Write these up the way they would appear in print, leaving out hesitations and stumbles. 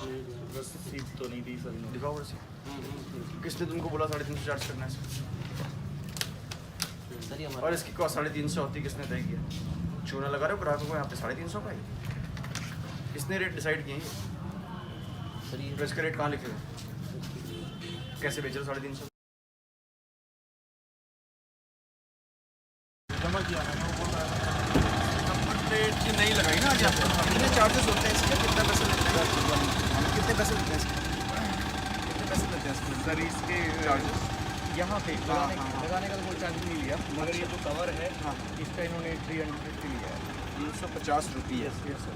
रसीद तो नहीं दी सर इन्होंने। दिखाओ रसीद। किसने तुमको बोला 350 चार्ज करना है सर ये और इसकी कॉस्ट 350 होती किसने तय किया? चूना लगा रहे हो ग्राहकों को यहाँ पे 350 का ही। किसने रेट डिसाइड किए? सर ये तो इसका रेट कहाँ लिखे हुए? कैसे बेच रहे हो 350? जमा किया ना वो बोल रहा है नंबर प्लेट की नहीं लगाई ना आज आपको। कितने चार्जेस होते हैं इसके? कितने पैसे लेते हैं? कितने पैसे लेते हैं इसके? कितने पैसे लेते हैं इसके? सर इसके चार्जेस यहाँ पे हाँ, लगाने का तो कोई चार्ज नहीं लिया, मगर ये जो कवर है हाँ इसका इन्होंने 350 लिया है। 350 रुपये। यस सर,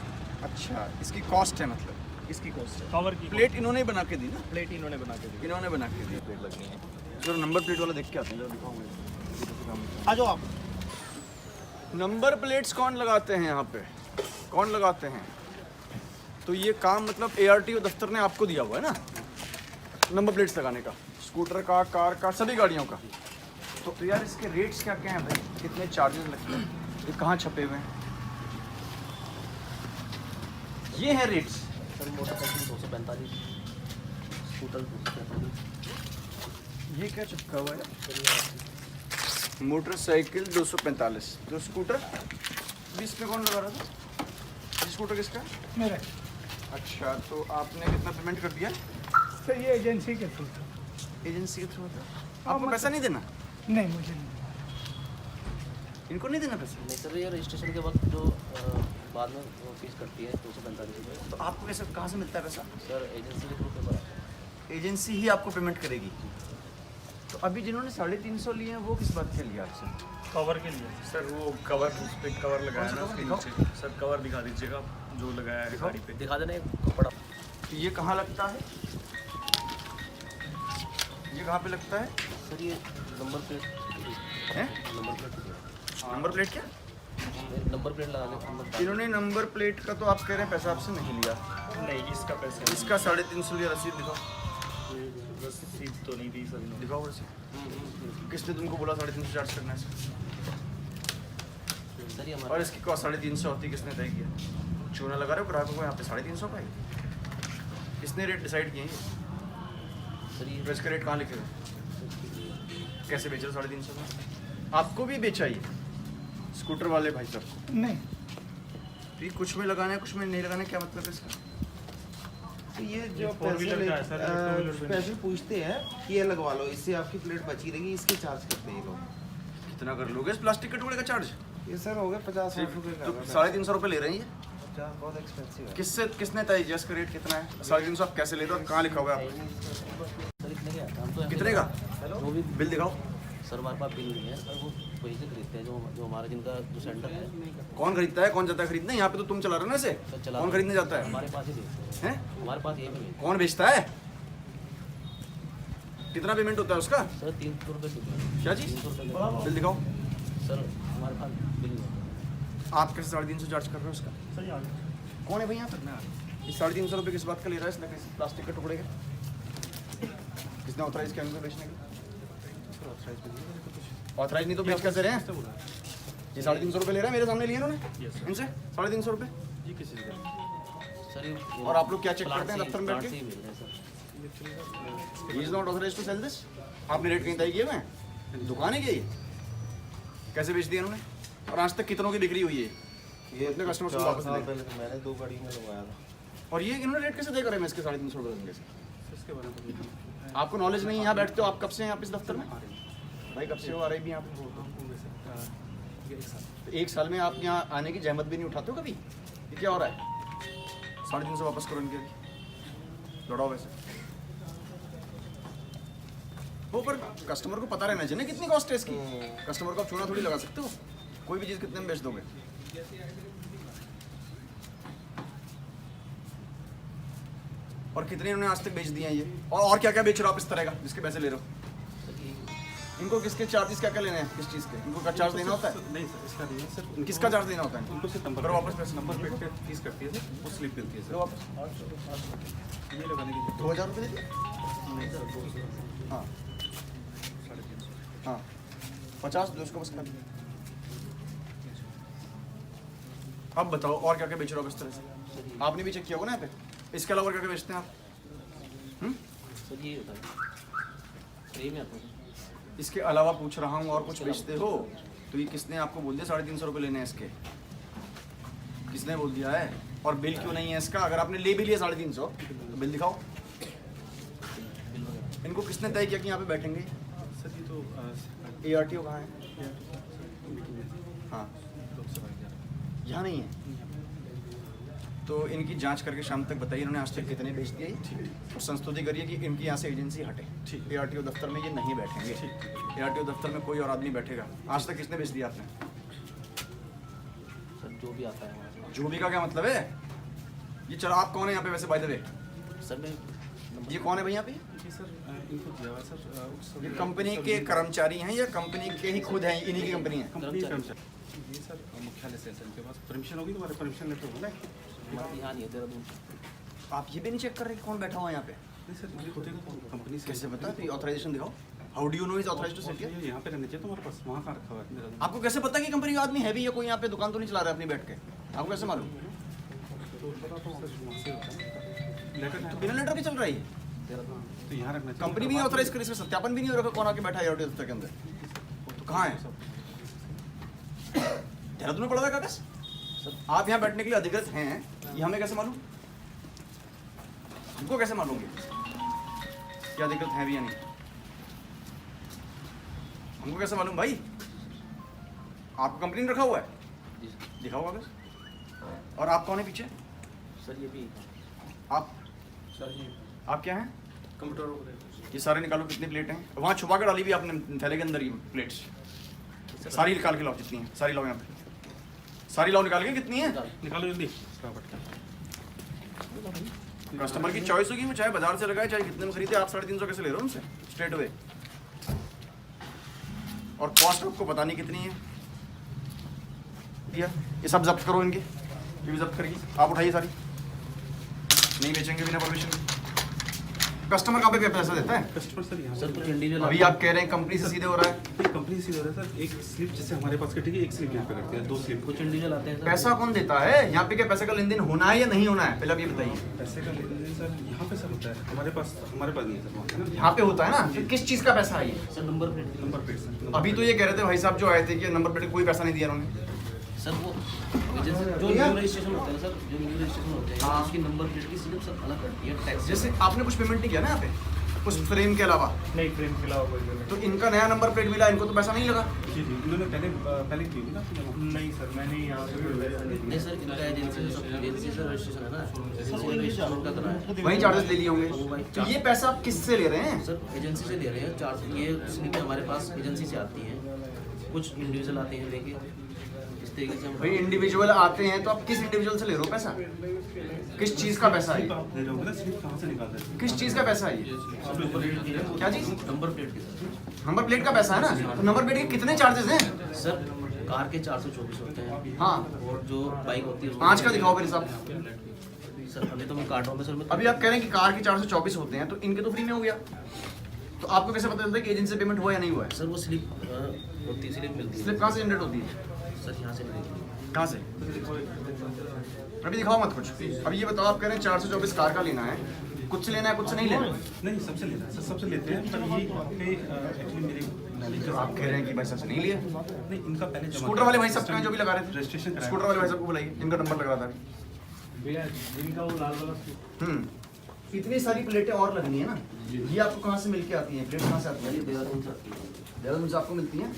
अच्छा, इसकी कॉस्ट है मतलब? इसकी कॉस्ट है। कवर की प्लेट इन्होंने बना के दी ना? प्लेट इन्होंने बना के दी। इन्होंने बना के दी। प्लेट लगनी है। चलो नंबर प्लेट वाला देख के आते हैं, जरा दिखाओ मुझे। आ जाओ आप। नंबर प्लेट्स कौन लगाते हैं यहाँ पे? कौन लगाते हैं? तो ये काम मतलब ARTO दफ्तर ने आपको दिया हुआ है ना, नंबर प्लेट्स लगाने का, स्कूटर का, कार का, सभी गाड़ियों का। तो यार इसके रेट्स क्या क्या हैं भाई? कितने चार्जेस लगते हैं? ये कहाँ छपे हुए हैं? ये हैं रेट्स। Sir motorcycle 245, scooter 245। ये क्या चिपका हुआ है? मोटरसाइकिल 245, तो स्कूटर बीस में कौन लगा रहा था? ये स्कूटर किसका? मेरा अच्छा, तो आपने कितना पेमेंट कर दिया? सर ये एजेंसी के थ्रू था। एजेंसी के थ्रू था। आपको पैसा नहीं देना? नहीं मुझे नहीं। इनको नहीं देना पैसा? नहीं सर ये रजिस्ट्रेशन के वक्त जो बाद में वो फीस कटती है 245 रुपये। तो आपको कैसे, कहाँ से मिलता है पैसा? सर एजेंसी के थ्रू पेपर आता है। एजेंसी ही आपको पेमेंट करेगी। तो अभी जिन्होंने 350 लिए हैं वो किस बात के लिए आपसे? कवर के लिए सर, वो कवर उस पे कवर लगाया ना उसके दिखाओ। नीचे। सर कवर दिखा दीजिएगा जो लगाया है गाड़ी पे। दिखा देना एक कपड़ा। तो ये कहाँ लगता है? ये कहाँ पे लगता है? सर ये नंबर प्लेट हैं? नंबर प्लेट नंबर प्लेट क्या? नंबर प्लेट लगाने का नंबर। इन्होंने नंबर प्लेट का तो आप कह रहे हैं पैसा आपसे नहीं लिया। नहीं इसका पैसा इसका 350 लिया। रसीद दिखाओ। रसीद तो नहीं दी सर इन्होंने। दिखाओ रसीद। किसने तुमको बोला 350 चार्ज करना है? सर ये और हमारा इसकी कॉस्ट 350 होती किसने तय किया? चूना लगा रहे हो ग्राहकों को यहाँ पे 350 का ही। किसने रेट डिसाइड किए? सर ये तो इसका रेट कहाँ लिखे हुए? कैसे बेच रहे हो 350 में? आपको भी बेचा ही स्कूटर वाले भाई साहब को? नहीं तो ये कुछ में लगाना है कुछ में नहीं लगाना है, क्या मतलब है इसका? तो ये जो फोर व्हीलर का है सर, ये टू व्हीलर पे नहीं। स्पेशल पूछते हैं कि ये लगवा लो, इससे आपकी प्लेट बची रहेगी, इसके चार्ज करते हैं ये लोग। कितना कर लोगे इस प्लास्टिक के टुकड़े का चार्ज? ये सर हो गया 50-60 रुपये का। तो 350 रुपये ले रहे हैं ये? बहुत एक्सपेंसिव है। किसने तय किया इसका रेट कितना है? 350 आप कैसे लेते हो? कहाँ लिखा हुआ है आपका? सर इतने के आता है। हम तो कितने का? जो भी बिल दिखाओ। सर हमारे पास बिल नहीं है सर, वो वहीं से खरीदते हैं जो हमारा जिनका जो सेंटर है। कौन खरीदता है? कौन जाता है खरीदने? यहाँ पे तो तुम चला रहे हो ना इसे। सर चला कौन खरीदने जाता है? हमारे पास ही बेचते हैं। हैं? हमारे पास ये भी बेचते कौन बेचता है? कितना पेमेंट होता है उसका? हैं। सर 300 रुपये किलो। क्या चीज़? 300 रुपये बिल दिखाओ। सर हमारे पास बिल नहीं होता। आप कैसे 350 चार्ज कर रहे हो उसका? सही आ गया। कौन है भाई यहाँ पर? ये 350 रुपये किस बात का ले रहा है इसने? किस प्लास्टिक के टुकड़े के? किसने ऑथराइज किया इनको बेचने के? ऑथराइज नहीं तो बेच कैसे रहे हैं? ये 350 रुपये ले रहे हैं, मेरे सामने लिए इन्होंने Yes, sir. इनसे 350 रुपये। ये किसी से सर ये और आप लोग क्या चेक प्लांट करते हैं से- दफ्तर में बैठ प्लांट के? से ही मिल रहे हैं sir. He is not authorise to sell this. आपने रेट कहीं तय किए हुए हैं? दुकान है क्या ये? कैसे बेच दिया इन्होंने? और आज तक कितनों की बिक्री हुई है? ये कितने कस्टमर्स को 4 वापस साल दिए? पहले मैंने 2 गाड़ी में लगवाया था। और ये इन्होंने रेट कैसे तय करे? मैं इसके 350 रुपये देंगे। इसके बारे में तो आपको नॉलेज नहीं है? यहाँ बैठते हो आप कब से हैं आप इस दफ्तर में? भाई कब से हो आ रहे भी यहाँ पे? तो 1 साल में आप यहाँ आने की जहमत भी नहीं उठाते हो कभी? ये क्या हो रहा है? 350 वापस करो इनके, लड़ाओ वैसे। वो पर कस्टमर को पता रहना चाहिए ना कितनी कॉस्ट है इसकी। कस्टमर को आप चूना थोड़ी लगा सकते हो। कोई भी चीज़ कितने में बेच दोगे? और कितने इन्होंने आज तक बेच दिए हैं ये? और क्या क्या बेच रहे हो आप इस तरह का जिसके पैसे ले रहे हो? इनको किसके चार्जेस क्या क्या लेने हैं? किस चीज़ के? इनको का चार्ज देना होता है? नहीं सर, इसका नहीं है सर। किसका चार्ज देना होता है? उनको सिर्फ नंबर करो वापस पैसे। नंबर प्लेट पे फीस कटती है सर, वो स्लिप मिलती है दो सर। वापस। ये लगाने की 2000 रुपये दे दिए? नहीं सर, 200 हाँ 350। हाँ 50 दो उसको बस कर। अब बताओ और क्या क्या बेच रहे हो आप इस तरह से? आपने भी चेक किया होगा ना यहाँ पे? इसके अलावा क्या क्या बेचते हैं आप? सर ये होता है फ्री में आता है। इसके अलावा पूछ रहा हूँ और कुछ बेचते हो? तो ये किसने आपको बोल दिया 350 रुपये लेने हैं इसके? किसने बोल दिया है? और बिल क्यों नहीं है इसका? अगर आपने ले भी लिया 350 तो बिल दिखाओ। इनको किसने तय किया कि यहाँ पे बैठेंगे? सर ये तो ARTO कहाँ है? हाँ यहाँ नहीं है। तो इनकी जांच करके शाम तक बताइए इन्होंने आज तक कितने बेच दिए और संस्तुति करिए कि इनकी यहाँ से एजेंसी हटे। ARTO दफ्तर में ये नहीं बैठेंगे। ARTO दफ्तर में कोई और आदमी बैठेगा। आज तक किसने बेच दिया आपने? सर जो भी आता है हमारे पास। जो भी का क्या मतलब है? ये चलो आप कौन है यहाँ पे वैसे बाय द वे? सर मैं ये कौन है भैया पे? जी सर इनको दिया हुआ है सर ये कंपनी के कर्मचारी हैं या कंपनी के ही खुद हैं? इन्हीं की कंपनी है। कंपनी कर्मचारी ये सर मुख्यालय से इनके पास परमिशन होगी तुम्हारे परमिशन लेटर होगा ना? हमारे यहाँ नहीं है देहरादून। आप ये भी नहीं चेक कर रहे कि कौन बैठा हुआ है यहाँ पे? नहीं सर मुझे खुद ही कंपनी से कैसे पता? तो ऑथराइजेशन दिखाओ। How do you know is authorised to sit here? यहाँ पे रहने चाहिए तुम्हारे पास, वहाँ कहाँ रखा हुआ है देहरादून? आपको कैसे पता कि कंपनी का आदमी है भी या कोई यहाँ पे दुकान तो नहीं चला रहा है अपनी बैठ के? आपको कैसे मालूम? तो पता तो सर वहाँ से होता है लेटर तो बिना लेटर के चल रहा है ये? देहरादून तो यहाँ रखना चाहिए। कंपनी भी नहीं ऑथराइज करी, इसमें सत्यापन भी नहीं हो रखा कौन आके बैठा है ARTO दफ्तर के अंदर। तो कहाँ है? देहरादून में पड़ा हुआ है कागज? आप यहाँ बैठने के लिए अधिकृत हैं, ये हमें कैसे मालूम? हमको कैसे मालूम कि अधिकृत हैं भी या नहीं? हमको कैसे मालूम भाई? आपको कंपनी ने रखा हुआ है? जी सर। दिखाओ कागज। और आप कौन है पीछे? सर ये भी आप आप क्या हैं? कंप्यूटर ये सारे निकालो कितनी प्लेट हैं? वहाँ छुपा कर डाली भी आपने थैले के अंदर ही प्लेट्स। सारी निकाल के लाओ जितनी हैं, सारी लाओ यहाँ पे। सारी लाओ निकाल के कितनी है? निकालो जल्दी। कस्टमर की चॉइस होगी, वो चाहे बाजार से लगाए चाहे कितने में खरीदे। आप 350 कैसे ले रहे हो उनसे स्ट्रेट अवे? और कॉस्ट आपको पता नहीं कितनी है। ये सब जब्त करो इनके, ये भी जब्त करेगी। आप उठाइए सारी, नहीं बेचेंगे बिना परमिशन। कस्टमर कहाँ पे पैसा देता है? कस्टमर सर यहाँ सर कुछ इंडिविजुअल अभी आप कह रहे हैं कंपनी से सीधे हो रहा है। कंपनी से हो रहा है सर। एक स्लिप जैसे हमारे पास कटेगी, एक स्लिप यहाँ पे रखते हैं, 2 स्लिप। कुछ इंडिविजुअल आते हैं सर। पैसा कौन देता है यहाँ पे? क्या पैसे का लेन देन होना है या नहीं होना है? पहले आप ये बताइए। पैसे का लेन देन सर यहाँ पे सर होता है, हमारे पास नहीं है सर वहाँ पे ना। यहाँ पे होता है ना? फिर किस चीज़ का पैसा है ये? Sir number plate number plate sir. अभी तो ये कह रहे थे भाई साहब जो आए थे कि नंबर प्लेट कोई पैसा नहीं दिया उन्होंने। सर वो एजेंसी जो न्यू रजिस्ट्रेशन होता है सर, जो न्यू रजिस्ट्रेशन होते हैं हाँ। उसकी नंबर प्लेट की स्लिप सर अलग करती है टैक्स। जैसे आपने कुछ पेमेंट नहीं किया ना यहाँ पे उस फ्रेम के अलावा, नहीं फ्रेम के अलावा कोई भी तो इनका नया नंबर प्लेट मिला, इनको तो पैसा नहीं लगा। जी जी इन्होंने पहले की होगी ना। नहीं सर, मैंने यहाँ से नहीं सर इनका एजेंसी से रजिस्ट्रेशन है ना, एजेंसी से रजिस्ट्रेशन उनका करा है। वही चार्जेस ले लिए होंगे। तो ये पैसा आप किससे ले रहे हैं? सर एजेंसी से ले रहे हैं चार्ज। ये स्लिपें हमारे पास एजेंसी से आती हैं, कुछ इंडिविजुअल आते हैं लेके इस तरीके से हम भाई इंडिविजुअल आते हैं तो आप किस इंडिविजुअल से ले रहे हो पैसा? किस चीज़ का पैसा है ये? आप ले रहे होगे ना स्लिप, कहाँ से निकालते हैं? किस चीज़ का पैसा है ये? क्या चीज़? नंबर प्लेट के सर। नंबर प्लेट का पैसा है ना? तो नंबर प्लेट के कितने चार्जेस हैं? सर कार के 424 होते हैं हाँ, और जो बाइक होती है 5 का दिखाओ मेरे साहब। सर अभी तो मैं काट रहा हूँ सर। मैं अभी आप कह रहे हैं कि कार के 424 होते हैं, तो इनके तो फ्री में हो गया। तो आपको कैसे पता चलता है कि एजेंसी से पेमेंट हुआ या नहीं हुआ है? सर वो स्लिप होती है, स्लिप मिलती है स्लिप कहाँ से जनरेट होती है? सर यहाँ से मिलेगी। कहाँ से? अभी दिखाओ मत कुछ। अभी ये बताओ, आप कह रहे हैं 424 कार का लेना है, कुछ से लेना है कुछ से नहीं लेना है? नहीं सबसे लेना है सर, सबसे लेते हैं। पर ये आपके एक्चुअली मेरे knowledge के आप कह रहे हैं कि भाई साहब से नहीं लिया। नहीं इनका पहले जमा स्कूटर वाले भाई साहब कहाँ जो भी लगा रहे थे? रजिस्ट्रेशन कराया। स्कूटर वाले भाई साहब को बुलाइए, इनका नंबर लग रहा था। भैया जिनका वो लाल वाला इतनी सारी प्लेटें और लगनी है ना, ये आपको कहाँ से मिल के आती हैं? प्लेट कहाँ से आती ये है? देहरादून से आती है। देहरादून से आपको मिलती हैं।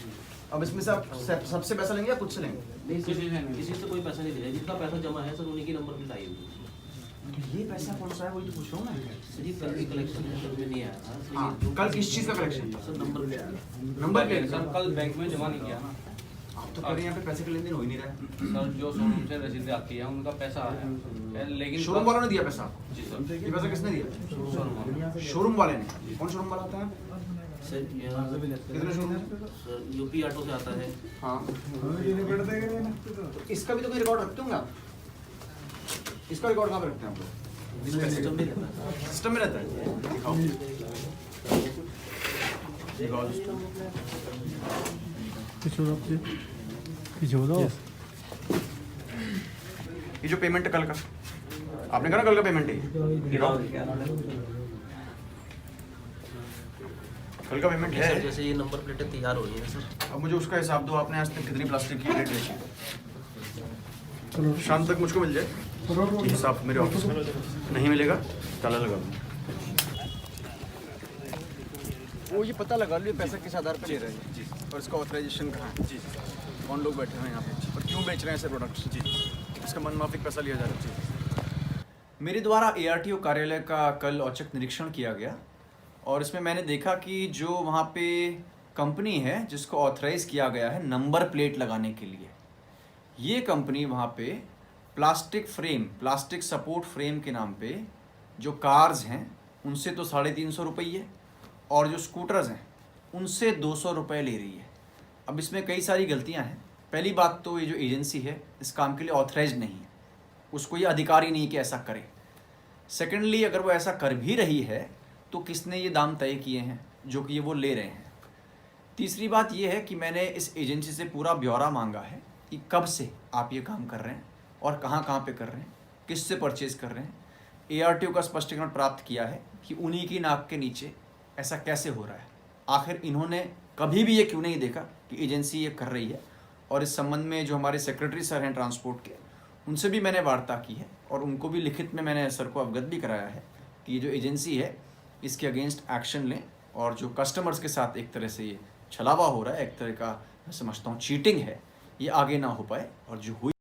अब इसमें से आप सबसे पैसा लेंगे या कुछ से लेंगे? नहीं सर किसी से कोई पैसा नहीं लिया, जिनका पैसा जमा है सर उन्हीं की नंबर प्लेट आई हुई है। ये पैसा कौन सा है वही तो पूछ रहा हूँ मैं। सर ये कल की कलेक्शन है, सर में नहीं आया था। सर हाँ, ये कल किस चीज़ का collection? Sir number plate number plate. Sir कल बैंक में जमा नहीं किया ना आप तो कह रहे हैं यहाँ पे पैसे का लेन देन हो ही नहीं रहा है। सर। जो शोरूम से रसीदें आती है उनका पैसा आया, लेकिन शोरूम वालों ने दिया पैसा आपको? जी सर, ये पैसा किसने दिया? शोरूम शोरूम वाले ने। कौन शोरूम वाला आता है? सर यहाँ कितने शोरूम? सर यूपी ऑटो से आता है। हाँ, तो इसका भी तो कोई रिकॉर्ड रखते होंगे आप? इसका रिकॉर्ड कहाँ पे रखते हैं आप लोग? सिस्टम में रहता है। सिस्टम में रहता है? दिखाओ दिखाओ सिस्टम। ये जो पेमेंट है कल का, आपने कहा ना कल का पेमेंट है कल का पेमेंट है। सर जैसे ये नंबर प्लेटें तैयार हो रही है सर। अब मुझे उसका हिसाब दो, आपने आज तक कितनी प्लास्टिक की प्लेट बेची? शाम तक मुझको मिल जाए ये हिसाब मेरे ऑफिस में। नहीं मिलेगा ताला लगा दूँ। वो ये पता लगा लो पैसा किस आधार पर ले रहे हैं जी, और इसका ऑथराइजेशन कहाँ है जी, कौन लोग बैठे हुए हैं यहाँ पे और क्यों बेच रहे हैं ऐसे प्रोडक्ट्स जी, इसका मनमाफिक पैसा लिया जा रहा है जी। मेरे द्वारा ARTO कार्यालय का कल औचक निरीक्षण किया गया और इसमें मैंने देखा कि जो वहाँ पे कंपनी है जिसको ऑथराइज़ किया गया है नंबर प्लेट लगाने के लिए, ये कंपनी वहाँ पे plastic frame, plastic support frame के नाम पे जो कार्स हैं उनसे तो 350 रुपये और जो स्कूटर्स हैं उनसे 200 रुपये ले रही है। अब इसमें कई सारी गलतियाँ हैं। पहली बात तो ये जो एजेंसी है इस काम के लिए ऑथराइज नहीं है, उसको ये अधिकार ही नहीं कि ऐसा करे। सेकेंडली अगर वो ऐसा कर भी रही है तो किसने ये दाम तय किए हैं जो कि ये वो ले रहे हैं। तीसरी बात ये है कि मैंने इस एजेंसी से पूरा ब्यौरा मांगा है कि कब से आप ये काम कर रहे हैं और कहाँ कहाँ पे कर रहे हैं, किससे परचेज़ कर रहे हैं। ARTO का स्पष्टीकरण प्राप्त किया है कि उन्हीं की नाक के नीचे ऐसा कैसे हो रहा है। आखिर इन्होंने कभी भी ये क्यों नहीं देखा कि एजेंसी ये कर रही है। और इस संबंध में जो हमारे सेक्रेटरी सर हैं ट्रांसपोर्ट के, उनसे भी मैंने वार्ता की है और उनको भी लिखित में मैंने सर को अवगत भी कराया है कि ये जो एजेंसी है इसके अगेंस्ट एक्शन लें और जो कस्टमर्स के साथ एक तरह से ये छलावा हो रहा है, एक तरह का मैं समझता हूँ चीटिंग है, ये आगे ना हो पाए और जो हुई